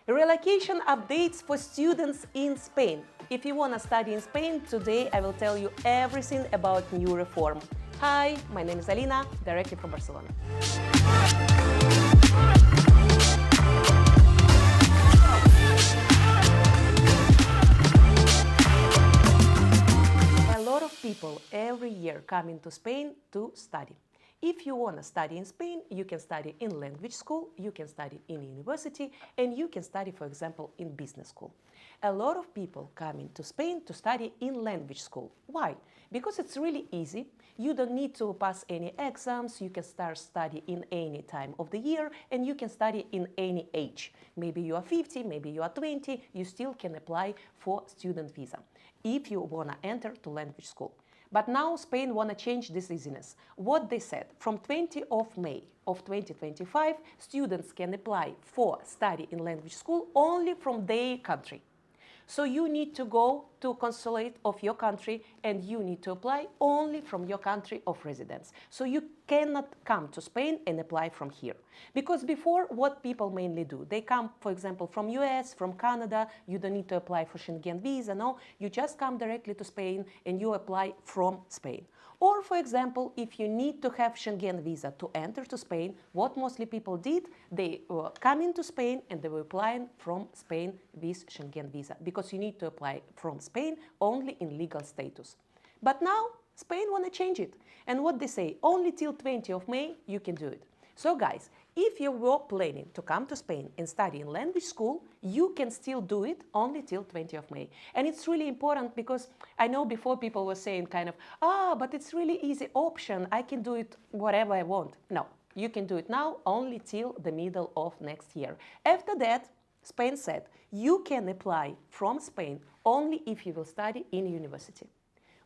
Relocation updates for students in Spain. If you want to study in Spain, today I will tell you everything about new reform. Hi, my name is Alina, directly from Barcelona. A lot of people every year come into Spain to study. If you want to study in Spain, you can study in language school, you can study in university, and you can study, for example, in business school. A lot of people come into Spain to study in language school. Why? Because it's really easy. You don't need to pass any exams, you can start study in any time of the year, and you can study in any age. Maybe you are 50, maybe you are 20, you still can apply for student visa if you want to enter to language school. But now Spain want to change this easiness. What they said, from 20 of May of 2025, students can apply for study in language school only from their country. So you need to go to consulate of your country and you need to apply only from your country of residence. So you cannot come to Spain and apply from here. Because before, what people mainly do, they come, for example, from US, from Canada, you don't need to apply for Schengen visa, no, you just come directly to Spain and you apply from Spain. Or, for example, if you need to have Schengen visa to enter to Spain, what mostly people did, they come into Spain and they were applying from Spain with Schengen visa, because you need to apply from Spain only in legal status. But now Spain want to change it. And what they say, only till 20 of May you can do it. So guys, if you were planning to come to Spain and study in language school, you can still do it only till 20 of May. And it's really important because I know before people were saying kind of, but it's really easy option, I can do it whatever I want. No, you can do it now only till the middle of next year. After that, Spain said, you can apply from Spain only if you will study in university.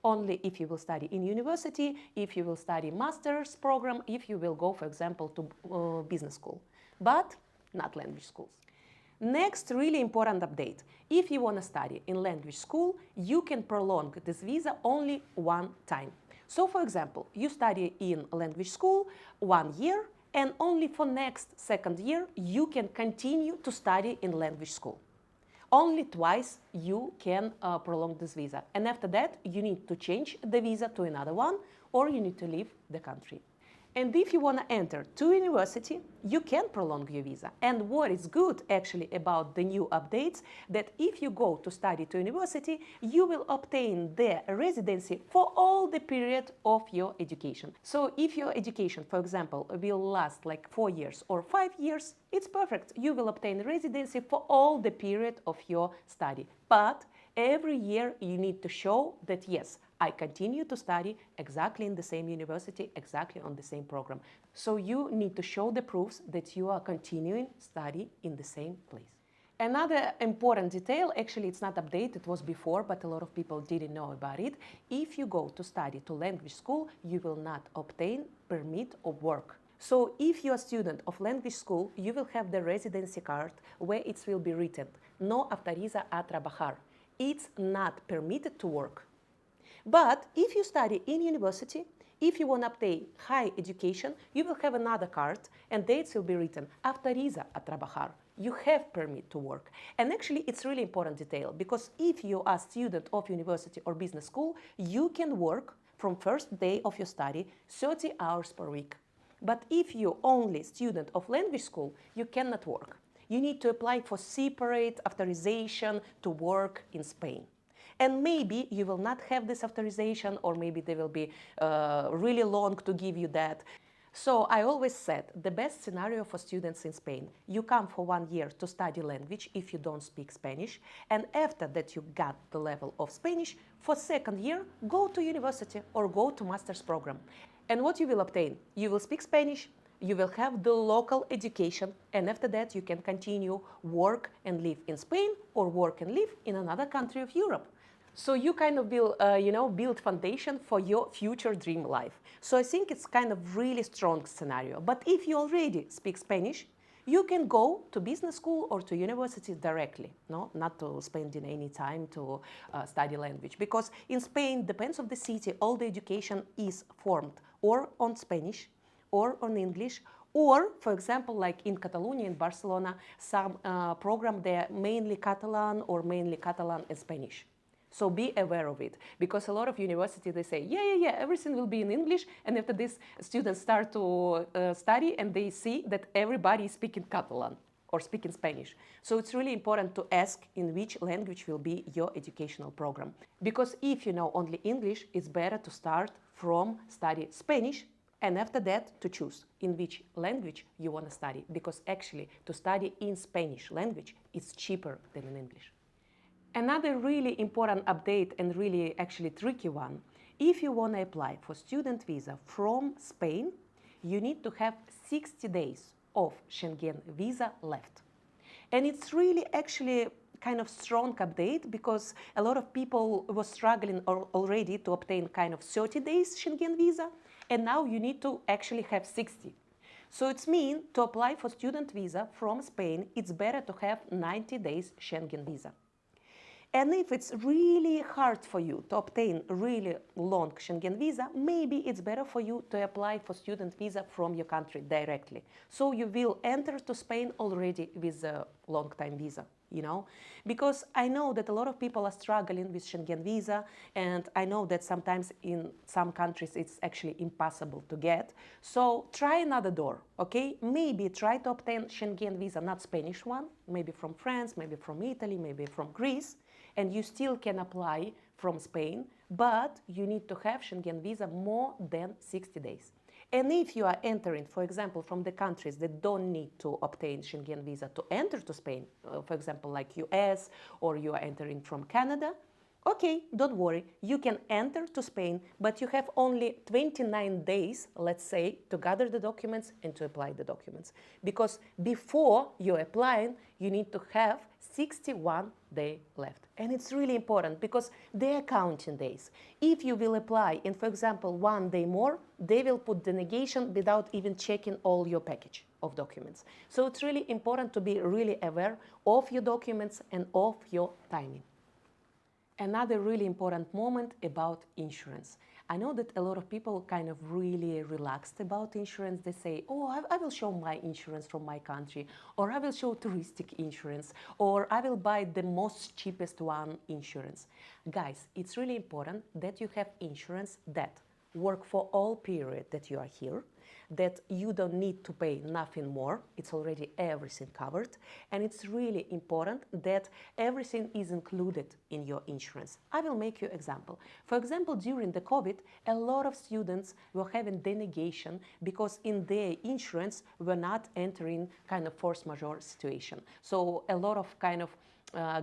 Only if you will study in university, if you will study master's program, if you will go, for example, to business school, but not language schools. Next, really important update. If you want to study in language school, you can prolong this visa only one time. So, for example, you study in language school 1 year, and only for next second year, you can continue to study in language school. Only twice you can prolong this visa. And after that, you need to change the visa to another one, or you need to leave the country. And if you want to enter to university, you can prolong your visa. And what is good actually about the new updates, that if you go to study to university, you will obtain the residency for all the period of your education. So if your education, for example, will last like 4 years or 5 years, it's perfect. You will obtain residency for all the period of your study. But every year you need to show that, yes, I continue to study exactly in the same university, exactly on the same program. So you need to show the proofs that you are continuing study in the same place. Another important detail, actually it's not updated, it was before, but a lot of people didn't know about it. If you go to study to language school, you will not obtain permit of work. So if you're a student of language school, you will have the residency card where it will be written, no autoriza a trabajar. It's not permitted to work. But if you study in university, if you want to obtain high education, you will have another card and there it will be written, autoriza a trabajar. You have permit to work. And actually it's really important detail, because if you are a student of university or business school, you can work from first day of your study 30 hours per week. But if you're only student of language school, you cannot work. You need to apply for separate authorization to work in Spain. And maybe you will not have this authorization, or maybe they will be really long to give you that. So I always said the best scenario for students in Spain, you come for 1 year to study language if you don't speak Spanish, and after that you got the level of Spanish, for second year go to university or go to master's program. And what you will obtain? You will speak Spanish, you will have the local education, and after that you can continue work and live in Spain or work and live in another country of Europe. So you kind of build foundation for your future dream life. So I think it's kind of really strong scenario. But if you already speak Spanish, you can go to business school or to university directly, no? Not to spending any time to study language. Because in Spain, depends on the city, all the education is formed or on Spanish, or on English, Or, for example, like in Catalonia, in Barcelona, some program, they're mainly Catalan or mainly Catalan and Spanish. So be aware of it, because a lot of universities, they say, yeah, everything will be in English, and after this, students start to study, and they see that everybody is speaking Catalan or speaking Spanish. So it's really important to ask in which language will be your educational program. Because if you know only English, it's better to start from study Spanish, and after that to choose in which language you want to study, because actually to study in Spanish language is cheaper than in English. Another really important update, and really actually tricky one, if you want to apply for student visa from Spain, you need to have 60 days of Schengen visa left. And it's really actually kind of strong update, because a lot of people were struggling already to obtain kind of 30 days Schengen visa, and now you need to actually have 60. So it's mean to apply for student visa from Spain, it's better to have 90 days Schengen visa. And if it's really hard for you to obtain really long Schengen visa, maybe it's better for you to apply for student visa from your country directly. So you will enter to Spain already with a long time visa, you know? Because I know that a lot of people are struggling with Schengen visa, and I know that sometimes in some countries it's actually impossible to get. So try another door, okay? Maybe try to obtain Schengen visa, not Spanish one, maybe from France, maybe from Italy, maybe from Greece, and you still can apply from Spain, but you need to have Schengen visa more than 60 days. And if you are entering, for example, from the countries that don't need to obtain Schengen visa to enter to Spain, for example, like US, or you are entering from Canada, okay, don't worry, you can enter to Spain, but you have only 29 days, let's say, to gather the documents and to apply the documents. Because before you're applying, you need to have 61 days left. And it's really important, because they are counting days. If you will apply and, for example, 1 day more, they will put the negation without even checking all your package of documents. So it's really important to be really aware of your documents and of your timing. Another really important moment about insurance. I know that a lot of people kind of really relaxed about insurance. They say, oh, I will show my insurance from my country, or I will show touristic insurance, or I will buy the most cheapest one insurance. Guys, it's really important that you have insurance that work for all period that you are here, that you don't need to pay nothing more, it's already everything covered, and it's really important that everything is included in your insurance. I will make you an example. For example, during the COVID, a lot of students were having denegation because in their insurance were not entering kind of force majeure situation. So a lot of kind of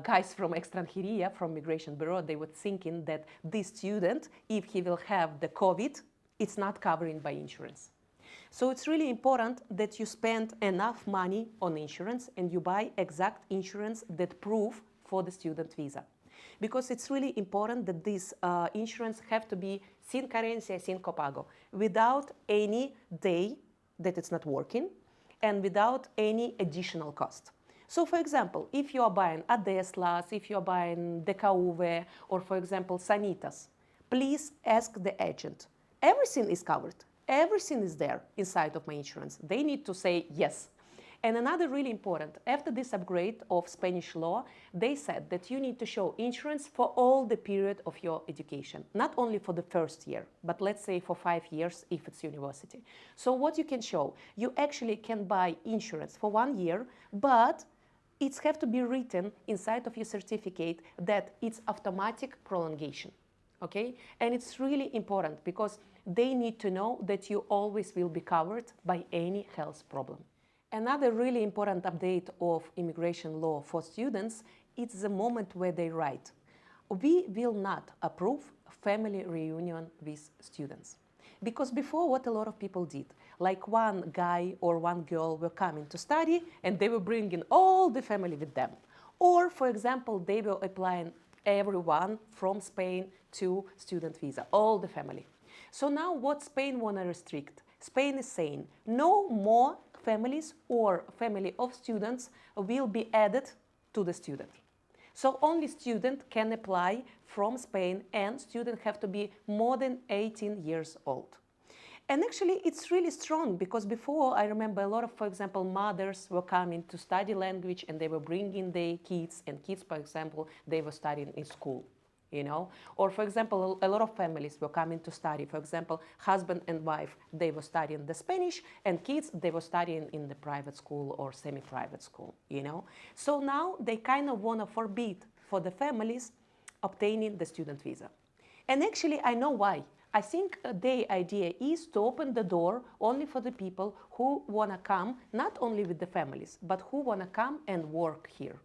guys from Extranjeria, from Migration Bureau, they were thinking that this student, if he will have the COVID, it's not covered by insurance. So it's really important that you spend enough money on insurance and you buy exact insurance that prove for the student visa. Because it's really important that this insurance have to be sin carencia, sin copago, without any day that it's not working and without any additional cost. So, for example, if you are buying Adeslas, if you are buying DKV, or for example, Sanitas, please ask the agent. Everything is covered. Everything is there inside of my insurance. They need to say yes. And another really important, after this upgrade of Spanish law, they said that you need to show insurance for all the period of your education, not only for the first year, but let's say for 5 years if it's university. So what you can show, you actually can buy insurance for 1 year, but it's have to be written inside of your certificate that it's automatic prolongation, okay? And it's really important because they need to know that you always will be covered by any health problem. Another really important update of immigration law for students is the moment where they write, we will not approve family reunion with students. Because before, what a lot of people did, like one guy or one girl were coming to study and they were bringing all the family with them. Or, for example, they were applying everyone from Spain to student visa, all the family. So now what Spain want to restrict? Spain is saying no more families or family of students will be added to the student. So only student can apply from Spain, and students have to be more than 18 years old. And actually, it's really strong because before, I remember a lot of, for example, mothers were coming to study language and they were bringing their kids, and kids, for example, they were studying in school, you know. Or, for example, a lot of families were coming to study. For example, husband and wife, they were studying the Spanish, and kids, they were studying in the private school or semi-private school, you know. So now they kind of want to forbid for the families obtaining the student visa. And actually, I know why. I think their idea is to open the door only for the people who want to come, not only with the families, but who want to come and work here.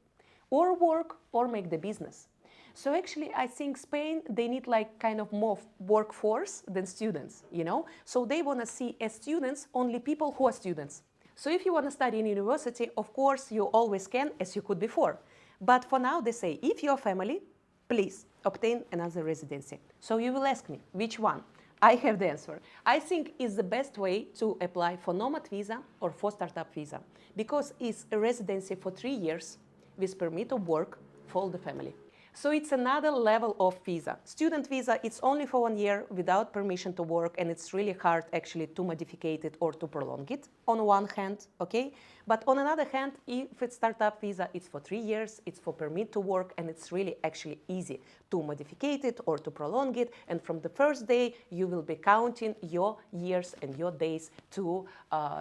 Or work or make the business. So actually, I think Spain, they need like kind of more workforce than students, you know? So they want to see as students only people who are students. So if you want to study in university, of course, you always can, as you could before. But for now, they say, if you're a family, please obtain another residency. So you will ask me, which one? I have the answer. I think it's the best way to apply for nomad visa or for startup visa, because it's a residency for 3 years with permit of work for the family. So it's another level of visa. Student visa, it's only for 1 year without permission to work, and it's really hard actually to modify it or to prolong it on one hand, okay? But on another hand, if it's startup visa, it's for 3 years, it's for permit to work, and it's really actually easy to modify it or to prolong it. And from the first day, you will be counting your years and your days to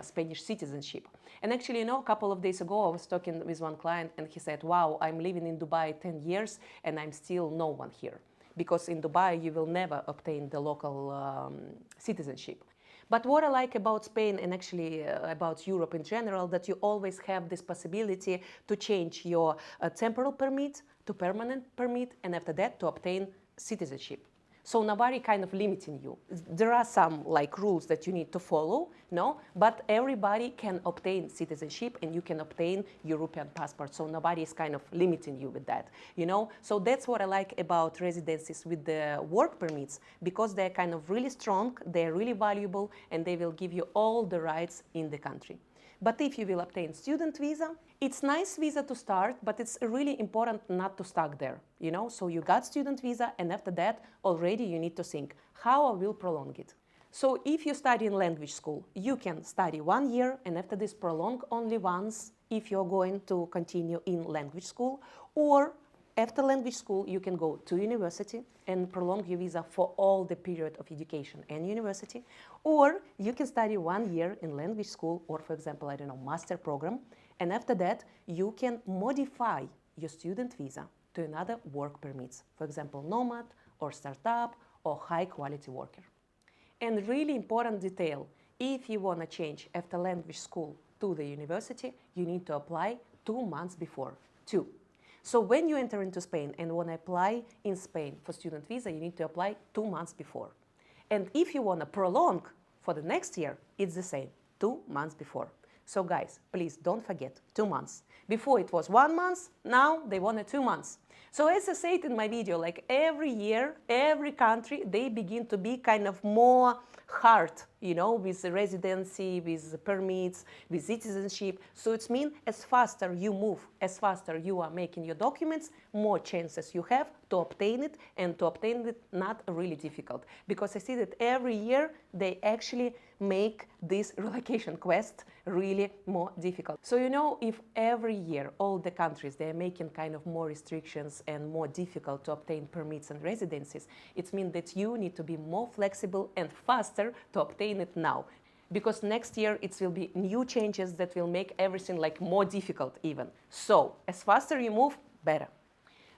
Spanish citizenship. And actually, you know, a couple of days ago, I was talking with one client and he said, wow, I'm living in Dubai 10 years and I'm still no one here. Because in Dubai, you will never obtain the local citizenship. But what I like about Spain and actually about Europe in general, that you always have this possibility to change your temporal permit to permanent permit, and after that to obtain citizenship. So nobody kind of limiting you. There are some like rules that you need to follow, no? But everybody can obtain citizenship and you can obtain European passport. So nobody is kind of limiting you with that, you know? So that's what I like about residencies with the work permits, because they're kind of really strong, they're really valuable, and they will give you all the rights in the country. But if you will obtain student visa, it's nice visa to start, but it's really important not to stuck there, you know? So you got student visa, and after that, already you need to think, how I will prolong it? So if you study in language school, you can study 1 year, and after this prolong only once if you're going to continue in language school, or after language school, you can go to university and prolong your visa for all the period of education and university. Or you can study 1 year in language school, or for example, I don't know, master program. And after that, you can modify your student visa to another work permits. For example, nomad or startup or high quality worker. And really important detail, if you want to change after language school to the university, you need to apply 2 months before. 2. So when you enter into Spain and want to apply in Spain for student visa, you need to apply 2 months before. And if you want to prolong for the next year, it's the same, 2 months before. So guys, please don't forget, 2 months. Before it was 1 month, now they wanted 2 months. So as I said in my video, like every year, every country, they begin to be kind of more hard, you know, with residency, with permits, with citizenship. So it means as faster you move, as faster you are making your documents, more chances you have to obtain it, and to obtain it not really difficult. Because I see that every year they actually make this relocation quest really more difficult. So you know, if every year all the countries, they are making kind of more restrictions and more difficult to obtain permits and residencies, it means that you need to be more flexible and faster to obtain it now. Because next year it will be new changes that will make everything like more difficult even. So as faster you move, better.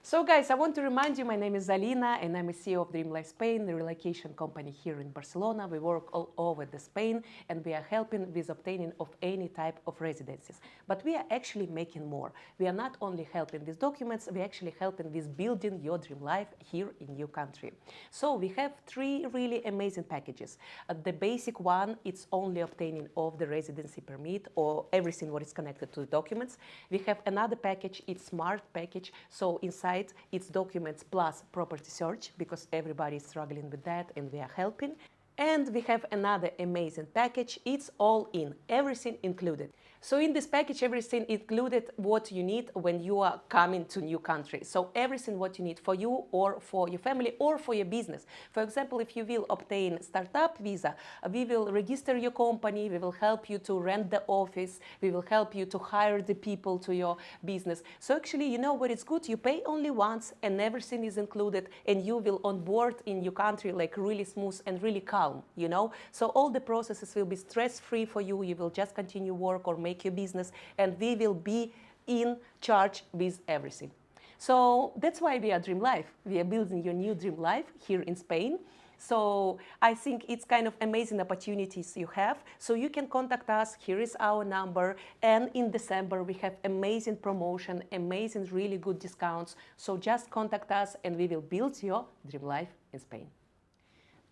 So guys, I want to remind you, my name is Alina and I'm a CEO of DreamLife Spain, the relocation company here in Barcelona. We work all over the Spain and we are helping with obtaining of any type of residencies. But we are actually making more. We are not only helping with documents, we are actually helping with building your dream life here in your country. So we have 3 really amazing packages. The basic one, it's only obtaining of the residency permit or everything what is connected to the documents. We have another package, it's smart package. So inside it's documents plus property search, because everybody is struggling with that and we are helping. And we have another amazing package, it's all in, everything included. So in this package, everything included what you need when you are coming to new country. So everything what you need for you or for your family or for your business. For example, if you will obtain startup visa, we will register your company, we will help you to rent the office, we will help you to hire the people to your business. So actually, you know what it's good? You pay only once and everything is included, and you will onboard in your country like really smooth and really calm, you know? So all the processes will be stress-free for you. You will just continue work or make your business, and we will be in charge with everything. So that's why we are DreamLife. We are building your new dream life here in Spain. So I think it's kind of amazing opportunities you have. So you can contact us. Here is our number. And in December, we have amazing promotion, amazing, really good discounts. So just contact us and we will build your dream life in Spain.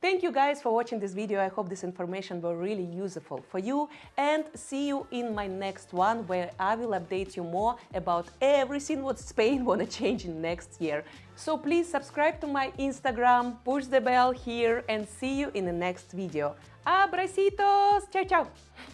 Thank you guys for watching this video. I hope this information was really useful for you, and see you in my next one, where I will update you more about everything what Spain wanna change in next year. So please subscribe to my Instagram, push the bell here, and see you in the next video. Abracitos! Ciao, ciao!